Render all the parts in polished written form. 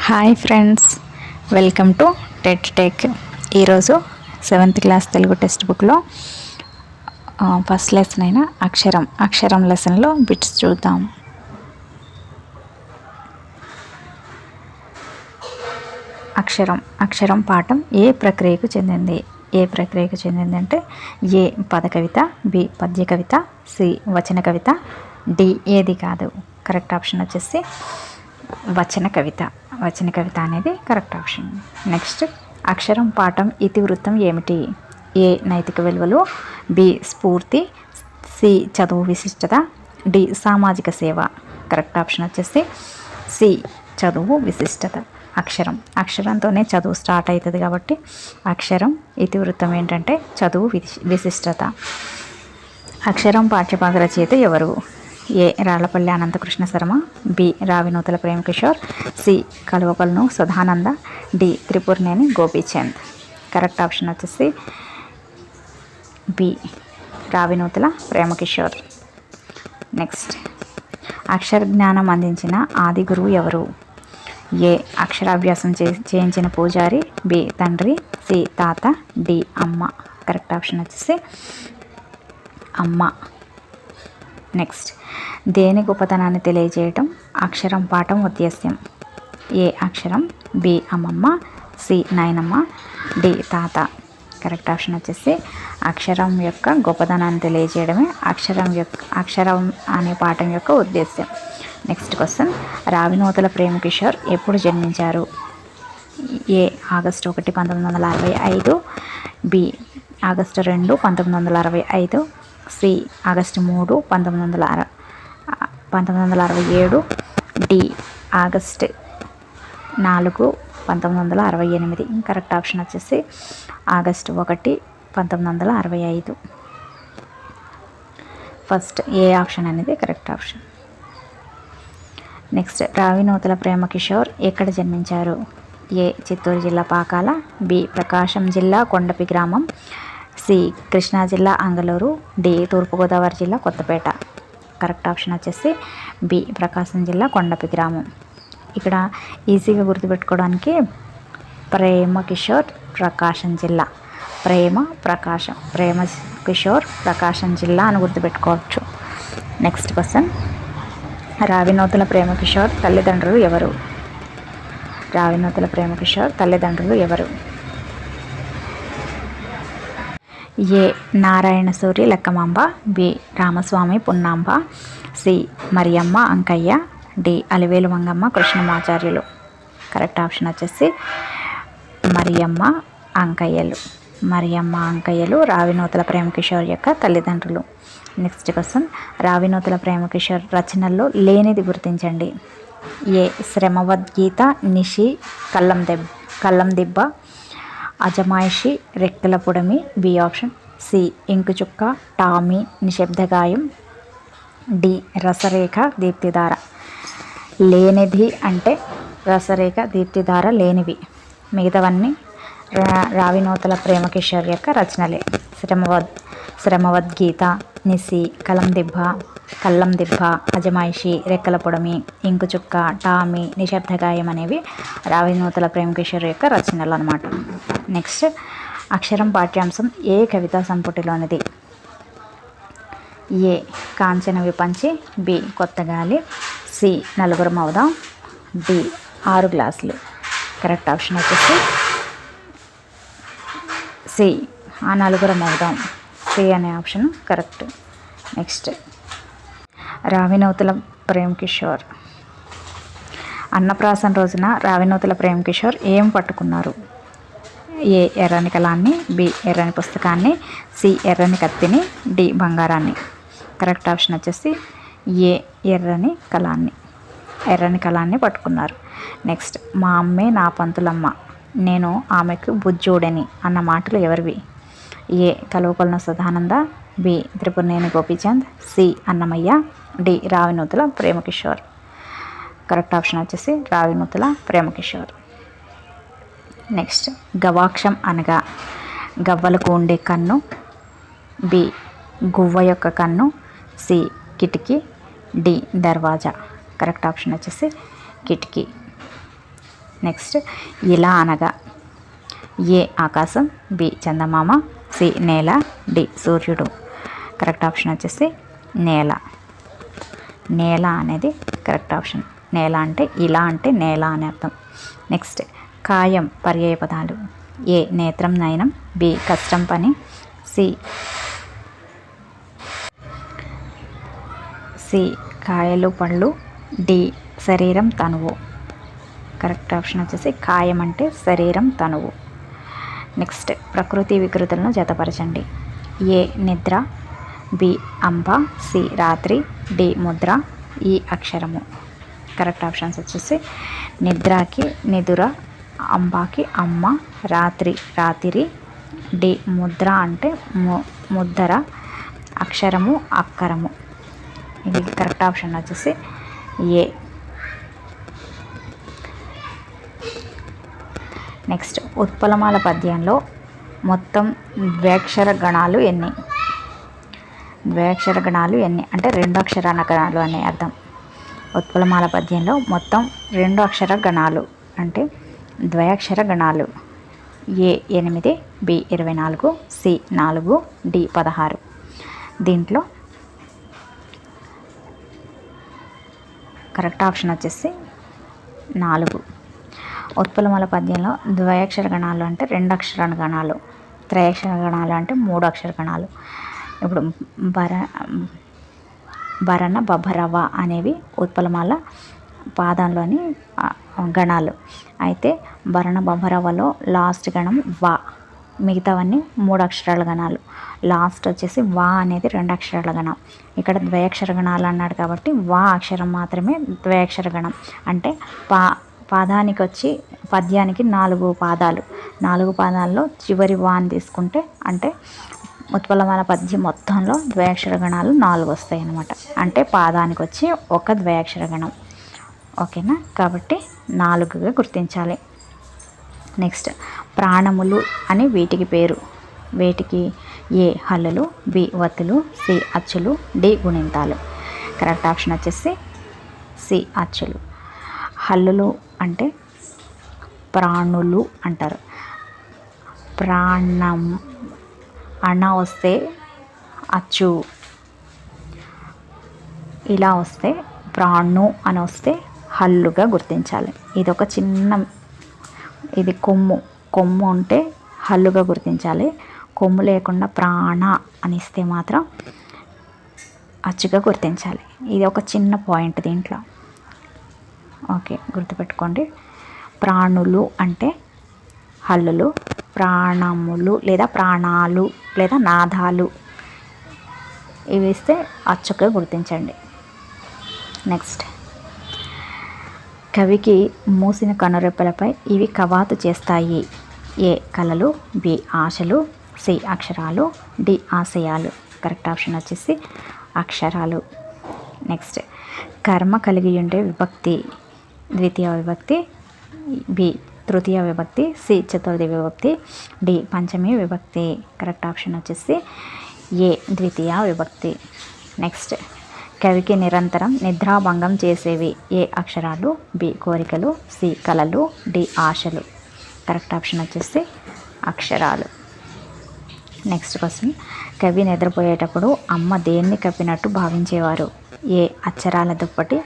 Hi friends, welcome to TET tech. ఈరోజు 7th class Telugu text బుక్లో first lesson అయిన అక్షరం లెసన్లో బిట్స్ చూద్దాం. అక్షరం పాఠం ఏ ప్రక్రియకు చెందింది? అంటే ఏ పద కవిత, బి పద్య కవిత, సి వచన కవిత, డి ఏది కాదు. కరెక్ట్ ఆప్షన్ వచ్చేసి వచన కవిత అనేది కరెక్ట్ ఆప్షన్. నెక్స్ట్, అక్షరం పాఠం ఇతివృత్తం ఏమిటి? ఏ నైతిక విలువలు, బి స్ఫూర్తి, సి చదువు విశిష్టత, డి సామాజిక సేవ. కరెక్ట్ ఆప్షన్ వచ్చేసి సి చదువు విశిష్టత. అక్షరంతోనే చదువు స్టార్ట్ అవుతుంది కాబట్టి అక్షరం ఇతివృత్తం ఏంటంటే చదువు విశిష్టత. అక్షరం పాఠ్యభాగ రచయిత ఎవరు? A Rallapalli Ananthakrishna Sharma, B Ravinuthala Premakishore, C Kaluvakolanu Sadananda, D Tripuraneni Gopichand. Correct option వచ్చేసి బి రావినూతల ప్రేమకిషోర్. నెక్స్ట్, అక్షర జ్ఞానం అందించిన ఆది గురువు ఎవరు? ఏ అక్షరాభ్యాసం చేయించిన పూజారి, బి తండ్రి, సి తాత, డి అమ్మ. కరెక్ట్ ఆప్షన్ వచ్చేసి అమ్మ. నెక్స్ట్, దేని గొప్పతనాన్ని తెలియజేయటం అక్షరం పాఠం ఉద్దేశ్యం? ఏ అక్షరం, బి అమ్మమ్మ, సి నాయనమ్మ, డి తాత. కరెక్ట్ ఆప్షన్ వచ్చేసి అక్షరం యొక్క గొప్పతనాన్ని తెలియజేయడమే అక్షరం అనే పాఠం యొక్క ఉద్దేశ్యం. నెక్స్ట్ క్వశ్చన్, రావినూతల ప్రేమకిషోర్ ఎప్పుడు జన్మించారు? A August 1, 1965, B August 2, 1965, C August 3, 1967, D August 4, 1968. Correct option వచ్చేసి ఆగస్టు 1, 1965. ఫస్ట్ ఏ ఆప్షన్ అనేది correct option. Next, Ravinuthala Premakishore ఎక్కడ జన్మించారు? ఏ చిత్తూరు జిల్లా పాకాల, బి ప్రకాశం జిల్లా కొండపి గ్రామం, సి కృష్ణా జిల్లా అంగలూరు, డి తూర్పుగోదావరి జిల్లా కొత్తపేట. కరెక్ట్ ఆప్షన్ వచ్చేసి బి ప్రకాశం జిల్లా కొండపి గ్రామం. ఇక్కడ ఈజీగా గుర్తుపెట్టుకోవడానికి ప్రేమకిషోర్ ప్రకాశం జిల్లా, ప్రేమకిషోర్ ప్రకాశం జిల్లా అని గుర్తుపెట్టుకోవచ్చు. నెక్స్ట్ క్వశ్చన్, రావినూతల ప్రేమకిషోర్ తల్లిదండ్రులు ఎవరు? A Narayana Suri Lakkamamba, B Ramaswamy Punnamba, C Mariyamma Ankayya, D Alivelu Mangamma Krishnamacharyulu. Correct option వచ్చేసి మరియమ్మ అంకయ్యలు రావినూతల ప్రేమకిషోర్ యొక్క తల్లిదండ్రులు. నెక్స్ట్ క్వశ్చన్, రావినూతల ప్రేమకిషోర్ రచనల్లో లేనిది గుర్తించండి. ఏ శ్రమవద్గీత, నిషి, కల్లం దిబ్బ, అజమాయిషి, రెక్కల పుడమి, బి ఆప్షన్, సి ఇంకుచుక్క, టామీ, నిశ్శబ్దగాయం, డి రసరేఖ దీప్తిధార. లేనిది అంటే రసరేఖ దీప్తిధార లేనివి, మిగతావన్నీ రావినూతల ప్రేమకిషోర్ యొక్క రచనలే. శ్రమవద్గీత, నిసి, కల్లం దిబ్బ, అజమాయిషి, రెక్కల పొడమి, ఇంకుచుక్క, టామీ, నిశ్శబ్దగాయం అనేవి రావినూతల ప్రేమకిషోర్ యొక్క రచనలు అన్నమాట. నెక్స్ట్, అక్షరం పాఠ్యాంశం ఏ కవితా సంపుటిలోనిది? ఏ కాంచన విపంచి, బి కొత్త గాలి, సి నలుగురం అవుదాం, డి 6 గ్లాసులు. కరెక్ట్ ఆప్షన్ వచ్చేసి సి ఆ నలుగురం అవుదాం, సి అనే option correct. Next, Ravinuthala Premkishore అన్నప్రాసన రోజున రావినూతల ప్రేమకిషోర్ ఏం పట్టుకున్నారు? ఏ ఎర్రని కలాన్ని, బి ఎర్రని పుస్తకాన్ని, సి ఎర్రని కత్తిని, డి బంగారాన్ని. కరెక్ట్ ఆప్షన్ వచ్చేసి ఏ ఎర్రని కలాన్ని పట్టుకున్నారు. నెక్స్ట్, మా అమ్మే నా పంతులమ్మ, నేను ఆమెకు బుజ్జోడని అన్న మాటలు ఎవరివి? A Kaluvakolanu Sadananda, B Tripuraneni Gopichand, C Annamayya, D Ravinuthala Premkishore. Correct option వచ్చేసి రావినూతల ప్రేమకిషోర్. నెక్స్ట్, గవాక్షం అనగా గవ్వలకు ఉండే కన్ను, బి గువ్వ యొక్క కన్ను, సి కిటికీ, డి దర్వాజా. కరెక్ట్ ఆప్షన్ వచ్చేసి కిటికీ. నెక్స్ట్ ఇలా అనగా ఏ ఆకాశం, బి చందమామ, సి నేల, డి సూర్యుడు. కరెక్ట్ ఆప్షన్ వచ్చేసి నేల. నేల అనేది కరెక్ట్ ఆప్షన్. నేల అంటే ఇలా అంటే నేల అని అర్థం. నెక్స్ట్ కాయం పర్యాయ పదాలు. ఏ నేత్రం నయనం, బి కష్టం పని, సి కాయలు పళ్ళు, డి శరీరం తనువు. కరెక్ట్ ఆప్షన్ వచ్చేసి కాయం అంటే శరీరం తనువు. నెక్స్ట్ ప్రకృతి వికృతులను జతపరచండి. ఏ నిద్ర, బి అంబ, సి రాత్రి, డి ముద్ర, ఈ అక్షరము. కరెక్ట్ ఆప్షన్స్ వచ్చేసి నిద్రకి నిదుర, అంబాకి అమ్మ, రాత్రి రాతిరి, డి ముద్ర అంటే ముద్దర, అక్షరము అక్కరము. ఇది కరెక్ట్ ఆప్షన్ వచ్చేసి ఏ. నెక్స్ట్ ఉత్పలమాల పద్యంలో మొత్తం ద్వ్యాక్షర గణాలు ఎన్ని? ద్వ్యాక్షర గణాలు ఎన్ని అంటే 2 అక్షరాల గణాలు అనే అర్థం. ఉత్పలమాల పద్యంలో మొత్తం 2 అక్షర గణాలు అంటే ద్వయాక్షర గణాలు. ఏ 8, బి 24, సి 4, డి 16. దీంట్లో కరెక్ట్ ఆప్షన్ వచ్చేసి 4. ఉత్పలమాల పద్యంలో ద్వయాక్షర గణాలు అంటే 2 అక్షర గణాలు, త్రయాక్షర గణాలు అంటే 3 అక్షర గణాలు. ఇప్పుడు భరణ బభరవ అనేవి ఉత్పలమాల పాదంలోని గణాలు. అయితే భరణ బభరవలో లాస్ట్ గణం వా, మిగతావన్నీ 3 అక్షరాల గణాలు. లాస్ట్ వచ్చేసి వా అనేది 2 అక్షరాల గణం. ఇక్కడ ద్వయాక్షర గణాలు అన్నాడు కాబట్టి వా అక్షరం మాత్రమే ద్వయాక్షర గణం. అంటే పాదానికి వచ్చి పద్యానికి 4 పాదాలు. 4 పాదాల్లో చివరి వాన్ తీసుకుంటే అంటే ఉత్పలమాల పద్యం మొత్తంలో ద్వయాక్షర గణాలు 4 వస్తాయి అన్నమాట. అంటే పాదానికి వచ్చి ఒక ద్వయాక్షర గణం. ఓకేనా, కాబట్టి 4గా గుర్తించాలి. నెక్స్ట్ ప్రాణములు అని వీటికి పేరు. వేటికి? ఏ హల్లులు, బి వత్తులు, సి అచ్చులు, డి గుణింతాలు. కరెక్ట్ ఆప్షన్ వచ్చేసి సి అచ్చులు. హల్లులు అంటే ప్రాణులు అంటారు. ప్రాణం అణ వస్తే అచ్చు, ఇలా వస్తే ప్రాణు అని వస్తే హల్లుగా గుర్తించాలి. ఇది ఒక చిన్న, ఇది కొమ్ము ఉంటే హల్లుగా గుర్తించాలి. కొమ్ము లేకుండా ప్రాణ అని ఇస్తే మాత్రం అచ్చుగా గుర్తించాలి. ఇది ఒక చిన్న పాయింట్ దీంట్లో. ఓకే, గుర్తుపెట్టుకోండి. ప్రాణులు అంటే హల్లులు, ప్రాణములు లేదా ప్రాణాలు లేదా నాదాలు ఇవి ఇస్తే అచ్చుగా గుర్తించండి. నెక్స్ట్ కవికి మూసిన కనురెప్పలపై ఇవి కవాతు చేస్తాయి. ఏ కళలు, బి ఆశలు, సి అక్షరాలు, డి ఆశయాలు. కరెక్ట్ ఆప్షన్ వచ్చేసి అక్షరాలు. నెక్స్ట్ కర్మ కలిగి ఉండే విభక్తి. ద్వితీయ విభక్తి, బి తృతీయ విభక్తి, సి చతుర్థి విభక్తి, డి పంచమి విభక్తి. కరెక్ట్ ఆప్షన్ వచ్చేసి ఏ ద్వితీయ విభక్తి. నెక్స్ట్ కవికి నిరంతరం నిద్రాభంగం చేసేవి. ఏ అక్షరాలు, బి కోరికలు, సి కళలు, డి ఆశలు. కరెక్ట్ ఆప్షన్ వచ్చేసి అక్షరాలు. నెక్స్ట్ క్వశ్చన్, కవి నిద్రపోయేటప్పుడు అమ్మ దేన్ని కప్పినట్టు భావించేవారు? ఏ అక్షరాల దుప్పటి,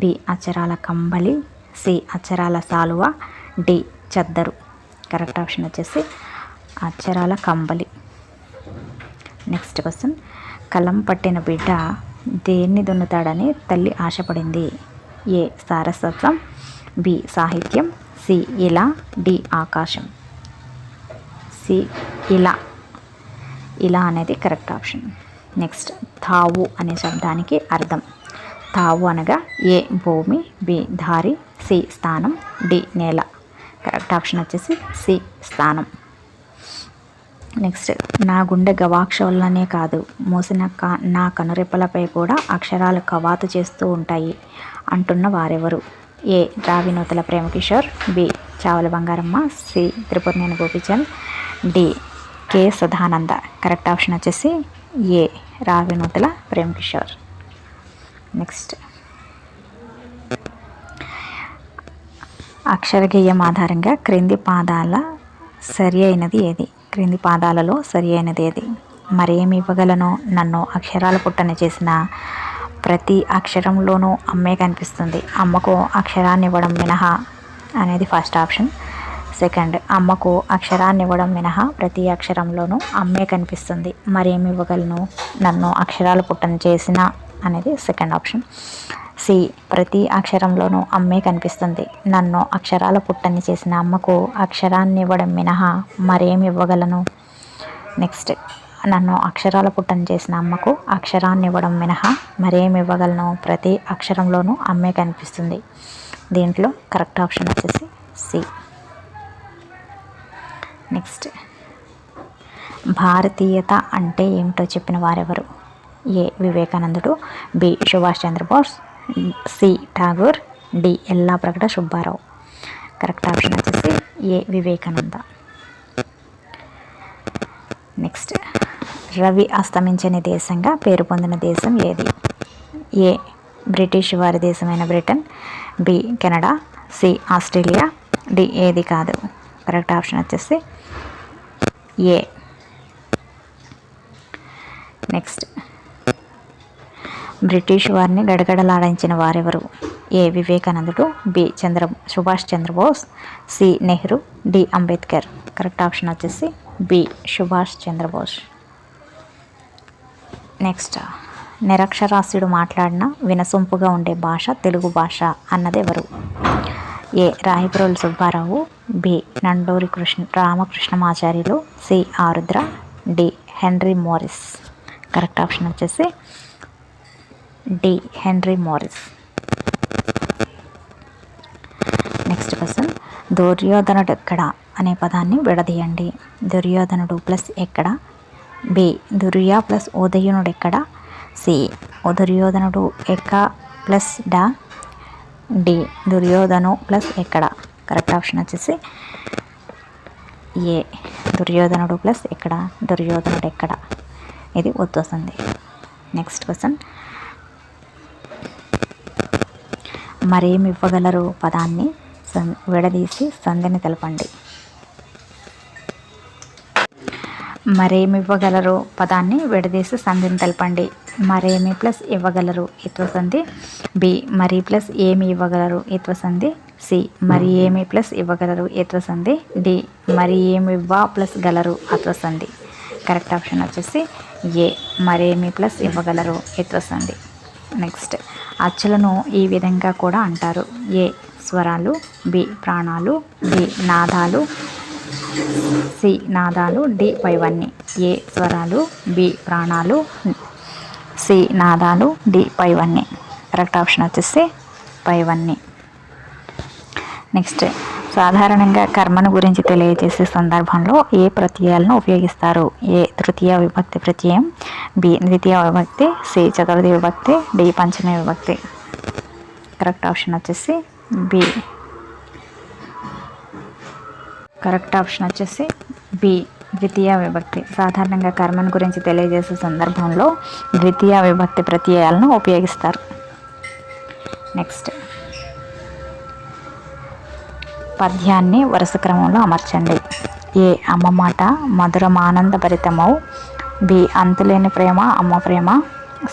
బి అక్షరాల కంబలి, సి అక్షరాల సాలువ, డి చద్దరు. కరెక్ట్ ఆప్షన్ వచ్చేసి అక్షరాల కంబలి. నెక్స్ట్ క్వశ్చన్, కలం పట్టిన బిడ్డ దేన్ని దున్నుతాడని తల్లి ఆశపడింది? ఏ సారస్వతం, బి సాహిత్యం, సి ఇలా, డి ఆకాశం. సి ఇలా. ఇలా అనేది కరెక్ట్ ఆప్షన్. నెక్స్ట్ తావు అనే శబ్దానికి అర్థం. తావు అనగా ఏ భూమి, బి దారి, సి స్థానం, డి నేల. కరెక్ట్ ఆప్షన్ వచ్చేసి సి స్థానం. నెక్స్ట్ నా గుండె గవాక్ష వల్లనే కాదు మూసిన నా కనురెప్పలపై కూడా అక్షరాలు కవాతు చేస్తూ ఉంటాయి అంటున్న వారెవరు? A Ravinuthala Premkishore, B Chavala Bangaramma, C Tripuraneni Gopichand, D K Sadananda. Correct option వచ్చేసి ఏ రావినూతల ప్రేమకిషోర్. నెక్స్ట్ అక్షరగేయం ఆధారంగా క్రింది పాదాల సరి అయినది ఏది? క్రింది పాదాలలో సరి అయినది ఏది? మరేమి ఇవ్వగలను, నన్ను అక్షరాల పుట్టని చేసిన ప్రతి అక్షరంలోనూ అమ్మే కనిపిస్తుంది. అమ్మకు అక్షరాన్ని ఇవ్వడం మినహా అనేది ఫస్ట్ ఆప్షన్. సెకండ్, అమ్మకు అక్షరాన్ని ఇవ్వడం మినహా ప్రతి అక్షరంలోనూ అమ్మే కనిపిస్తుంది. మరేమి ఇవ్వగలను, నన్ను అక్షరాల పుట్టని చేసిన అనేది సెకండ్ ఆప్షన్. సి, ప్రతి అక్షరంలోనూ అమ్మే కనిపిస్తుంది. నన్ను అక్షరాల పుట్టని చేసిన అమ్మకు అక్షరాన్ని ఇవ్వడం మినహా మరేమి ఇవ్వగలను. నెక్స్ట్, నన్ను అక్షరాల పుట్టని చేసిన అమ్మకు అక్షరాన్ని ఇవ్వడం మినహా మరేమి ఇవ్వగలను, ప్రతి అక్షరంలోనూ అమ్మే కనిపిస్తుంది. దీంట్లో కరెక్ట్ ఆప్షన్ వచ్చేసి సి. నెక్స్ట్, భారతీయత అంటే ఏమిటో చెప్పిన వారెవరు? ఏ, వివేకానందుడు. B, Subhash Chandrabose. C, Tagore. D, Yellapragada Subbarao. Correct option వచ్చేసి ఏ, వివేకానంద. నెక్స్ట్, రవి అస్తమించని దేశంగా పేరు పొందిన దేశం ఏది? ఏ, బ్రిటిష్ వారి దేశమైన Britain. B, Canada. C, Australia. D, ఏది కాదు. కరెక్ట్ ఆప్షన్ వచ్చేసి ఏ. నెక్స్ట్, బ్రిటిష్ వారిని గడగడలాడించిన వారెవరు? ఏ, వివేకానందుడు. B, Subhash Chandrabose. C, Nehru. D, Ambedkar. Correct option వచ్చేసి బి, సుభాష్ చంద్రబోస్. నెక్స్ట్, నిరక్షరాస్యుడు మాట్లాడిన వినసొంపుగా ఉండే భాష తెలుగు భాష అన్నది ఎవరు? A, Rayaprolu Subbarao. B, Nanduri Ramakrishnamacharyulu. C, Arudra. D, Henry Morris. Correct option వచ్చేసి D, Henry Morris. Next question, దుర్యోధనుడు ఎక్కడ అనే పదాన్ని విడదీయండి. దుర్యోధనుడు ప్లస్ ఎక్కడ? బి, దుర్య ప్లస్ ఉదయనుడు ఎక్కడ? సి, దుర్యోధనుడు ఎక్క ప్లస్ డా. డి, దుర్యోధను ప్లస్ ఎక్కడ. కరెక్ట్ ఆప్షన్ వచ్చేసి ఏ, దుర్యోధనుడు ప్లస్ ఎక్కడ, దుర్యోధనుడు ఎక్కడ. ఇది వస్తుంది. నెక్స్ట్ క్వశ్చన్, మరేమి ఇవ్వగలరు పదాన్ని విడదీసి సంధిని తెలపండి. మరేమి ఇవ్వగలరు పదాన్ని విడదీసి సంధిని తెలపండి. మరేమి ప్లస్ ఇవ్వగలరు ఇత్వ సంధి. బి, మరి ప్లస్ ఏమి ఇవ్వగలరు ఇత్వ సంధి. సి, మరి ఏమి ప్లస్ ఇవ్వగలరు ఇత్వ సంధి. డి, మరి ఏమి ఇవ్వ ప్లస్ గలరు అత్వ సంధి. కరెక్ట్ ఆప్షన్ వచ్చేసి ఏ, మరేమి ప్లస్ ఇవ్వగలరు ఇత్వ సంధి. నెక్స్ట్, అచ్చులను ఈ విధంగా కూడా అంటారు. ఏ, స్వరాలు. బి, ప్రాణాలు. డి, నాదాలు. సి, నాదాలు. డి, పైవన్నీ. ఏ, స్వరాలు. బి, ప్రాణాలు. సి, నాదాలు. డి, పైవన్నీ. కరెక్ట్ ఆప్షన్ వచ్చేసి పైవన్నీ. నెక్స్ట్, సాధారణంగా కర్మను గురించి తెలియజేసే సందర్భంలో ఏ ప్రత్యయాలను ఉపయోగిస్తారు? ఏ, తృతీయ విభక్తి ప్రత్యయం. బి, ద్వితీయ విభక్తి. సి, చతుర్థి విభక్తి. డి, పంచమి విభక్తి. కరెక్ట్ ఆప్షన్ వచ్చేసి బి. కరెక్ట్ ఆప్షన్ వచ్చేసి బి, ద్వితీయ విభక్తి. సాధారణంగా కర్మను గురించి తెలియజేసే సందర్భంలో ద్వితీయ విభక్తి ప్రత్యయాలను ఉపయోగిస్తారు. నెక్స్ట్, పద్యాన్ని వరుస క్రమంలో అమర్చండి. ఏ, అమ్మ మాట మధురమానందభరితమౌ. బి, అంతులేని ప్రేమ అమ్మ ప్రేమ.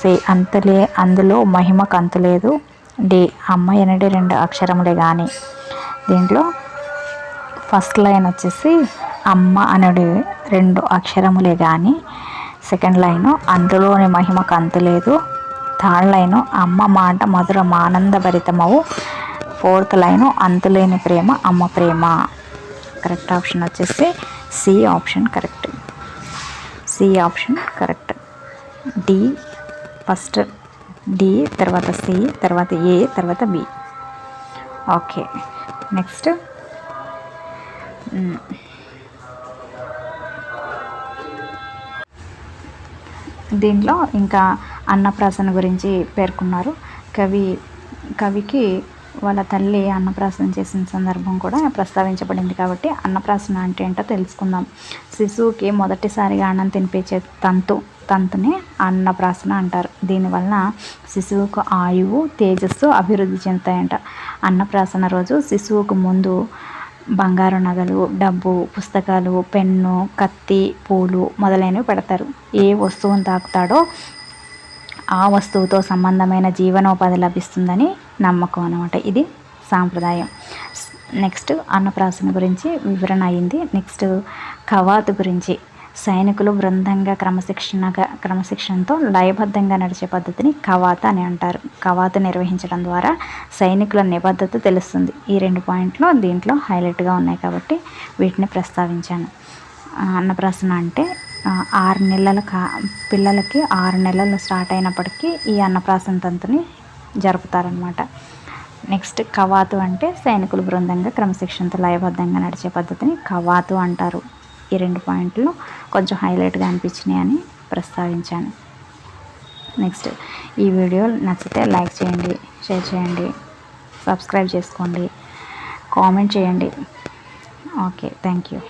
సి, అందులో మహిమకు అంతులేదు. డి, అమ్మ ఎనడి రెండు అక్షరములే కానీ. దీంట్లో ఫస్ట్ లైన్ వచ్చేసి అమ్మ అనడి రెండు అక్షరములే కానీ. సెకండ్ లైను అందులోని మహిమకు అంతులేదు. థర్డ్ లైను అమ్మ మాట మధురమానందభరితమవు. ఫోర్త్ లైను అంతులేని ప్రేమ అమ్మ ప్రేమ. కరెక్ట్ ఆప్షన్ వచ్చేసి C option correct. C option correct. D first, D తర్వాత సి తర్వాత ఏ తర్వాత బి. ఓకే. నెక్స్ట్, దీంట్లో ఇంకా అన్నప్రాసన గురించి పేర్కొన్నారు. కవికి వాళ్ళ తల్లి అన్నప్రాసన చేసిన సందర్భం కూడా ప్రస్తావించబడింది. కాబట్టి అన్నప్రాసన అంటే ఏంటో తెలుసుకుందాం. శిశువుకి మొదటిసారిగా అన్నం తినిపించే తంతుని అన్నప్రాసన అంటారు. దీనివలన శిశువుకు ఆయువు, తేజస్సు అభివృద్ధి చెందుతాయంట. అన్నప్రాసన రోజు శిశువుకు ముందు బంగారు నగలు, డబ్బు, పుస్తకాలు, పెన్ను, కత్తి, పూలు మొదలైనవి పెడతారు. ఏ వస్తువును తాకుతాడో ఆ వస్తువుతో సంబంధమైన జీవనోపాధి లభిస్తుందని నమ్మకం అన్నమాట. ఇది సాంప్రదాయం. నెక్స్ట్ అన్నప్రాసన గురించి వివరణ అయింది. నెక్స్ట్ కవాతు గురించి. సైనికులు బృందంగా క్రమశిక్షణతో లయబద్ధంగా నడిచే పద్ధతిని కవాత అని అంటారు. కవాత నిర్వహించడం ద్వారా సైనికుల నిబద్ధత తెలుస్తుంది. ఈ 2 పాయింట్లు దీంట్లో హైలైట్గా ఉన్నాయి కాబట్టి వీటిని ప్రస్తావించాను. అన్నప్రాసన అంటే 6 నెలల పిల్లలకి 6 నెలలు స్టార్ట్ అయినప్పటికీ ఈ అన్నప్రాసన తంతుని జరుపుతారనమాట. నెక్స్ట్ కవాతు అంటే సైనికులు బృందంగా క్రమశిక్షణతో లయబద్ధంగా నడిచే పద్ధతిని కవాతు అంటారు. ఈ 2 పాయింట్లు కొంచెం హైలైట్గా అనిపించినాయి అని ప్రస్తావించాను. నెక్స్ట్ ఈ వీడియో నచ్చితే లైక్ చేయండి, షేర్ చేయండి, సబ్స్క్రైబ్ చేసుకోండి, కామెంట్ చేయండి. Okay, thank you.